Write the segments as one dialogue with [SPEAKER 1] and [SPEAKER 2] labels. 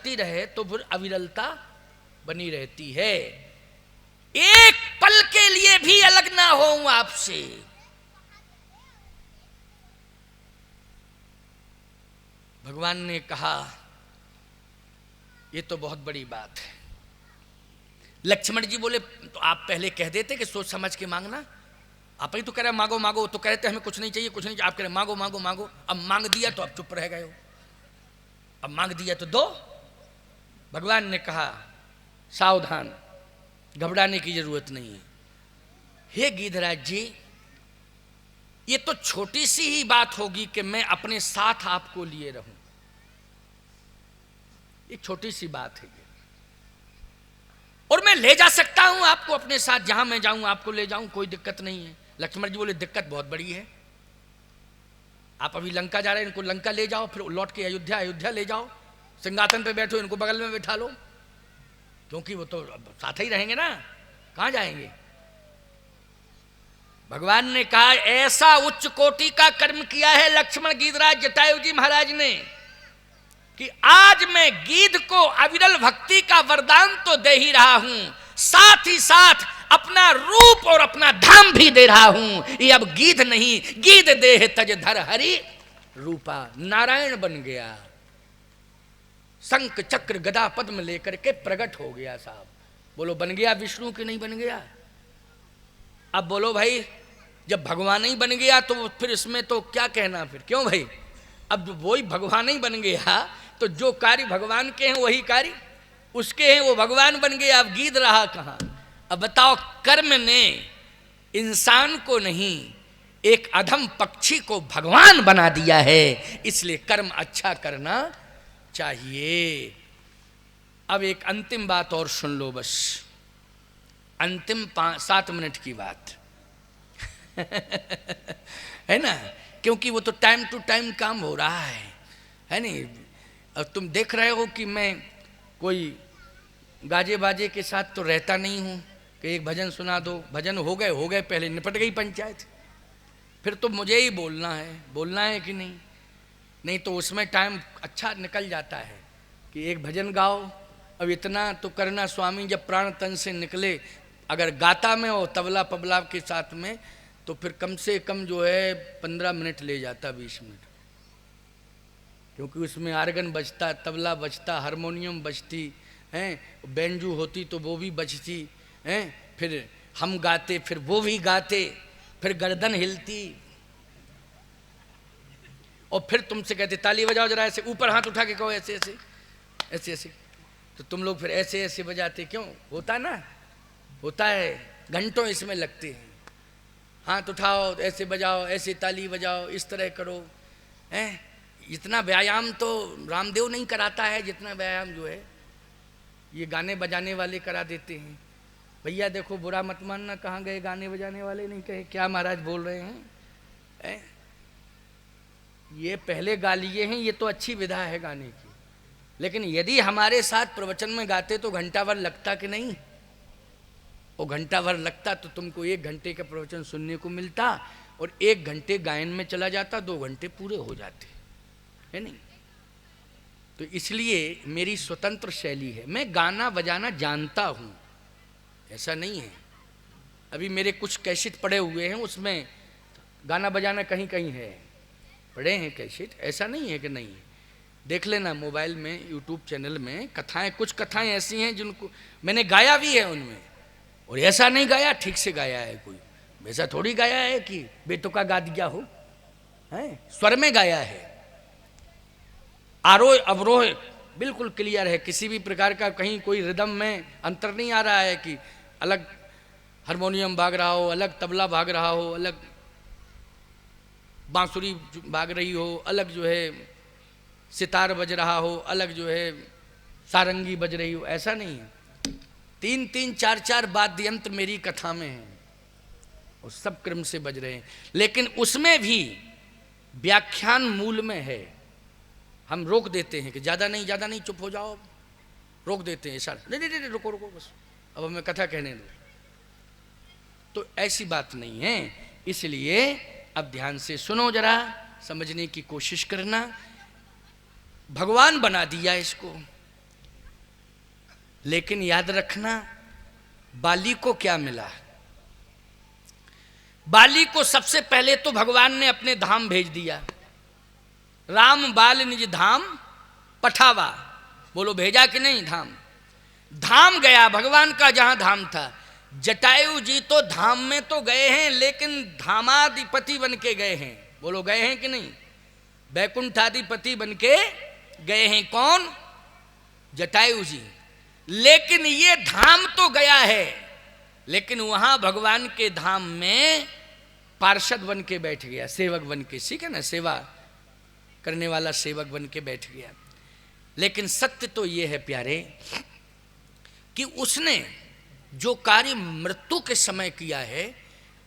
[SPEAKER 1] चलती रहे तो फिर अविरलता बनी रहती है। एक पल के लिए भी अलग ना होऊं आपसे। भगवान ने कहा ये तो बहुत बड़ी बात है। लक्ष्मण जी बोले तो आप पहले कह देते कि सोच समझ के मांगना। आप ही तो कह रहे मांगो मांगो, तो कह रहे थे हमें कुछ नहीं चाहिए कुछ नहीं चाहिए, आप कह रहे मांगो मांगो मांगो। अब मांग दिया तो अब चुप रह गए हो, अब मांग दिया तो दो। भगवान ने कहा सावधान, घबराने की जरूरत नहीं है। हे गिरिधराज जी, ये तो छोटी सी ही बात होगी कि मैं अपने साथ आपको लिए रहूं, ये छोटी सी बात है। और मैं ले जा सकता हूं आपको अपने साथ, जहां मैं जाऊं आपको ले जाऊं, कोई दिक्कत नहीं है। लक्ष्मण जी बोले दिक्कत बहुत बड़ी है। आप अभी लंका जा रहे हैं, इनको लंका ले जाओ, फिर लौट के अयोध्या, अयोध्या ले जाओ, सिंहासन पे बैठो, इनको बगल में बैठा लो, क्योंकि वो तो साथ ही रहेंगे ना, कहां जाएंगे। भगवान ने कहा ऐसा उच्च कोटि का कर्म किया है लक्ष्मण गिरिराज जटायु जी महाराज ने कि आज मैं गिद्ध को अविरल भक्ति का वरदान तो दे ही रहा हूं, साथ ही साथ अपना रूप और अपना धाम भी दे रहा हूं। ये अब गिद्ध नहीं, गिद्ध देह तज धर हरि रूपा, नारायण बन गया, शंख चक्र गदा पद्म लेकर के प्रकट हो गया। साहब बोलो बन गया विष्णु कि नहीं बन गया। अब बोलो भाई, जब भगवान ही बन गया तो फिर इसमें तो क्या कहना फिर, क्यों भाई। अब वही भगवान ही बन गया तो जो कार्य भगवान के हैं वही कार्य उसके हैं, वो भगवान बन गया, अब गिद्ध रहा कहां। अब बताओ, कर्म ने इंसान को नहीं एक अधम पक्षी को भगवान बना दिया है, इसलिए कर्म अच्छा करना चाहिए। अब एक अंतिम बात और सुन लो, बस अंतिम 7 मिनट की बात है ना, क्योंकि वो तो टाइम टू टाइम काम हो रहा है नहीं। अब तुम देख रहे हो कि मैं कोई गाजे बाजे के साथ तो रहता नहीं हूँ कि एक भजन सुना दो, भजन हो गए पहले निपट गई पंचायत, फिर तो मुझे ही बोलना है कि नहीं, नहीं तो उसमें टाइम अच्छा निकल जाता है कि एक भजन गाओ। अब इतना तो करना स्वामी, जब प्राण तन से निकले, अगर गाता में हो तबला पबला के साथ में तो फिर कम से कम जो है 15 मिनट ले जाता, 20 मिनट, क्योंकि उसमें आर्गन बजता, तबला बजता, हारमोनियम बजती हैं, बैंजू होती तो वो भी बजती हैं, फिर हम गाते, फिर वो भी गाते, फिर गर्दन हिलती, और फिर तुमसे कहते ताली बजाओ जरा, ऐसे ऊपर हाथ उठा के कहो ऐसे ऐसे ऐसे ऐसे, तो तुम लोग फिर ऐसे ऐसे बजाते, क्यों होता ना, होता है, घंटों इसमें लगते हैं। हाथ उठाओ, ऐसे बजाओ, ऐसे ताली बजाओ, इस तरह करो, हैं। इतना व्यायाम तो रामदेव नहीं कराता है जितना व्यायाम जो है ये गाने बजाने वाले करा देते हैं। भैया देखो बुरा मत मानना, कहाँ गए गाने बजाने वाले, नहीं कहे क्या महाराज बोल रहे हैं, ये पहले गा लिए हैं, ये तो अच्छी विधा है गाने की, लेकिन यदि हमारे साथ प्रवचन में गाते तो घंटा भर लगता कि नहीं, वो घंटा भर लगता तो तुमको 1 घंटे का प्रवचन सुनने को मिलता, और 1 घंटे गायन में चला जाता, 2 घंटे पूरे हो जाते, है नहीं। तो इसलिए मेरी स्वतंत्र शैली है, मैं गाना बजाना जानता हूँ, ऐसा नहीं है। अभी मेरे कुछ कैसेट पड़े हुए हैं, उसमें गाना बजाना कहीं कहीं है, पड़े हैं कैसेट, ऐसा नहीं है कि नहीं है। देख लेना मोबाइल में, यूट्यूब चैनल में कथाएं, कुछ कथाएं ऐसी हैं जिनको मैंने गाया भी है उनमें, और ऐसा नहीं गाया ठीक से गाया है, कोई वैसा थोड़ी गाया है कि बेतुका गा दिया हो, है स्वर में गाया है, आरोह अवरोह बिल्कुल क्लियर है, किसी भी प्रकार का कहीं कोई रिदम में अंतर नहीं आ रहा है कि अलग हारमोनियम भाग रहा हो, अलग तबला भाग रहा हो, अलग बांसुरी भाग रही हो, अलग जो है सितार बज रहा हो, अलग जो है सारंगी बज रही हो, ऐसा नहीं है। 3-3, 4-4 वाद्य यंत्र मेरी कथा में हैं और सब क्रम से बज रहे हैं, लेकिन उसमें भी व्याख्यान मूल में है। हम रोक देते हैं कि ज़्यादा नहीं चुप हो जाओ, रोक देते हैं, इशारा नहीं रुको बस अब हमें कथा कहने दो, तो ऐसी बात नहीं है। इसलिए अब ध्यान से सुनो, जरा समझने की कोशिश करना। भगवान बना दिया इसको, लेकिन याद रखना बाली को क्या मिला। बाली को सबसे पहले तो भगवान ने अपने धाम भेज दिया। राम बाल निज धाम पठावा, बोलो भेजा कि नहीं धाम। धाम गया भगवान का जहां धाम था। जटायु जी तो धाम में तो गए हैं, लेकिन धामाधिपति बन के गए हैं, बोलो गए हैं कि नहीं। वैकुंठाधिपति बन के गए हैं कौन, जटायु जी। लेकिन ये धाम तो गया है, लेकिन वहां भगवान के धाम में पार्षद बन के बैठ गया, सेवक बन के, ठीक है ना, सेवा करने वाला सेवक बन के बैठ गया। लेकिन सत्य तो ये है प्यारे कि उसने जो कार्य मृत्यु के समय किया है,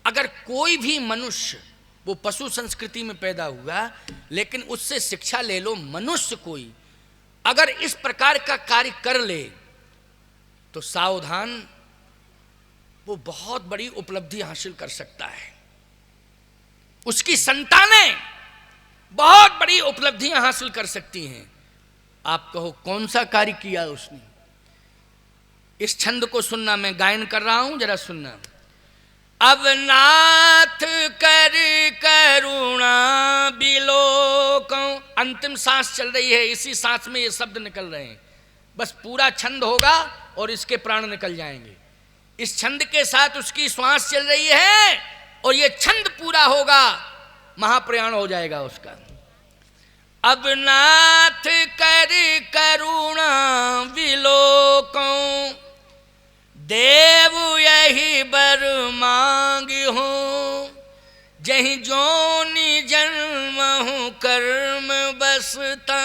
[SPEAKER 1] अगर कोई भी मनुष्य, वो पशु संस्कृति में पैदा हुआ, लेकिन उससे शिक्षा ले लो, मनुष्य कोई अगर इस प्रकार का कार्य कर ले तो सावधान, वो बहुत बड़ी उपलब्धि हासिल कर सकता है। उसकी संतानें बहुत बड़ी उपलब्धियां हासिल कर सकती हैं। आप कहो कौन सा कार्य किया उसने। इस छंद को सुनना, मैं गायन कर रहा हूं, जरा सुनना। अब नाथ कर करुणा बिलोकं, अंतिम सांस चल रही है, इसी सांस में ये शब्द निकल रहे हैं। बस पूरा छंद होगा और इसके प्राण निकल जाएंगे। इस छंद के साथ उसकी श्वास चल रही है और ये छंद पूरा होगा, महाप्रयाण हो जाएगा उसका। अब नाथ कर करुणा विलोकं, देव यही बर मांग हो, जही जोनि जन्म हूँ कर्म बसता,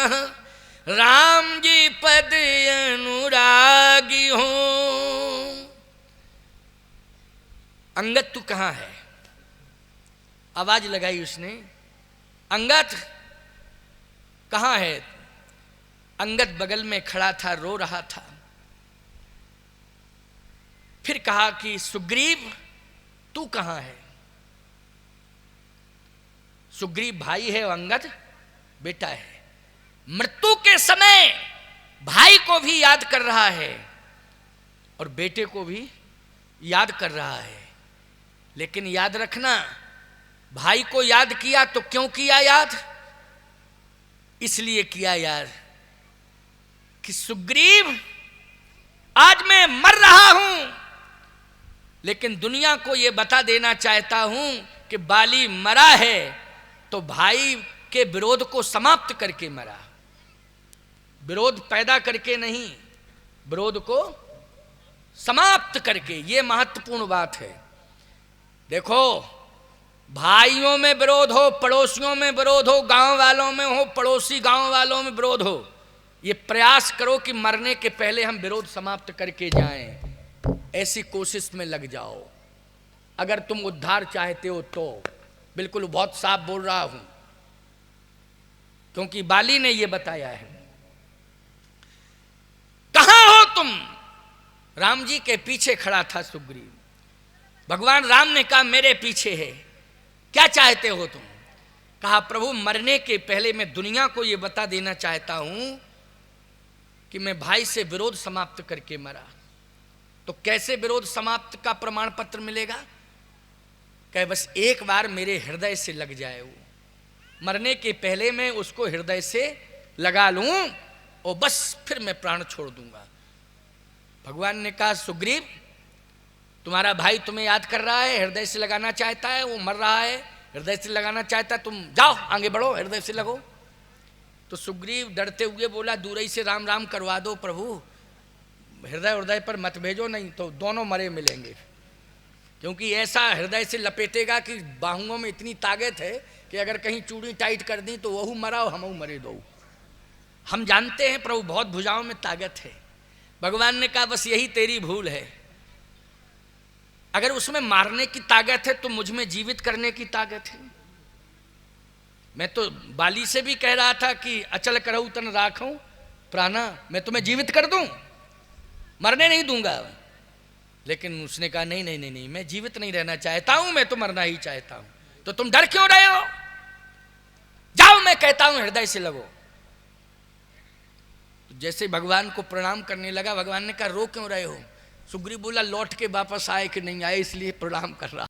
[SPEAKER 1] राम जी पद अनुरागी हो। अंगद तू कहाँ है, आवाज लगाई उसने, अंगद कहाँ है। अंगद बगल में खड़ा था, रो रहा था। फिर कहा कि सुग्रीव तू कहाँ है। सुग्रीव भाई है और अंगद बेटा है। मृत्यु के समय भाई को भी याद कर रहा है और बेटे को भी याद कर रहा है। लेकिन याद रखना, भाई को याद किया तो क्यों किया याद, इसलिए किया याद कि सुग्रीव आज मैं मर रहा हूं, लेकिन दुनिया को यह बता देना चाहता हूं कि बाली मरा है तो भाई के विरोध को समाप्त करके मरा, विरोध पैदा करके नहीं, विरोध को समाप्त करके। यह महत्वपूर्ण बात है। देखो, भाइयों में विरोध हो, पड़ोसियों में विरोध हो, गांव वालों में हो, पड़ोसी गांव वालों में विरोध हो, ये प्रयास करो कि मरने के पहले हम विरोध समाप्त करके जाएं। ऐसी कोशिश में लग जाओ अगर तुम उद्धार चाहते हो तो। बिल्कुल बहुत साफ बोल रहा हूं, क्योंकि बाली ने यह बताया है। कहां हो तुम, राम जी के पीछे खड़ा था सुग्रीव। भगवान राम ने कहा मेरे पीछे है, क्या चाहते हो तुम। कहा प्रभु मरने के पहले मैं दुनिया को यह बता देना चाहता हूं कि मैं भाई से विरोध समाप्त करके मरा। तो कैसे विरोध समाप्त का प्रमाण पत्र मिलेगा। कहे बस एक बार मेरे हृदय से लग जाए, वो मरने के पहले मैं उसको हृदय से लगा लूं और बस फिर मैं प्राण छोड़ दूंगा। भगवान ने कहा सुग्रीव तुम्हारा भाई तुम्हें याद कर रहा है, हृदय से लगाना चाहता है, वो मर रहा है, हृदय से लगाना चाहता है, तुम जाओ आगे बढ़ो, हृदय से लगो। तो सुग्रीव डरते हुए बोला दूर ही से राम राम करवा दो प्रभु, हृदय पर मत भेजो, नहीं तो दोनों मरे मिलेंगे। क्योंकि ऐसा हृदय से लपेटेगा कि बाहुओं में इतनी ताकत है कि अगर कहीं चूड़ी टाइट कर दी तो वहू मरा और हमहू मरे दो। हम जानते हैं प्रभु बहुत भुजाओं में ताकत है। भगवान ने कहा बस यही तेरी भूल है, अगर उसमें मारने की ताकत है तो मुझ में जीवित करने की ताकत है। मैं तो बाली से भी कह रहा था कि अचल करहु तन राखूं प्राणा, मैं तुम्हें जीवित कर दूं, मरने नहीं दूंगा। लेकिन उसने कहा नहीं नहीं नहीं नहीं, मैं जीवित नहीं रहना चाहता हूं, मैं तो मरना ही चाहता हूं। तो तुम डर क्यों रहे हो, जाओ मैं कहता हूं हृदय से लगो। जैसे भगवान को प्रणाम करने लगा, भगवान ने कहा रो क्यों रहे हो? सुग्रीव बोला लौट के वापस आए कि नहीं आए इसलिए प्रणाम कर रहा।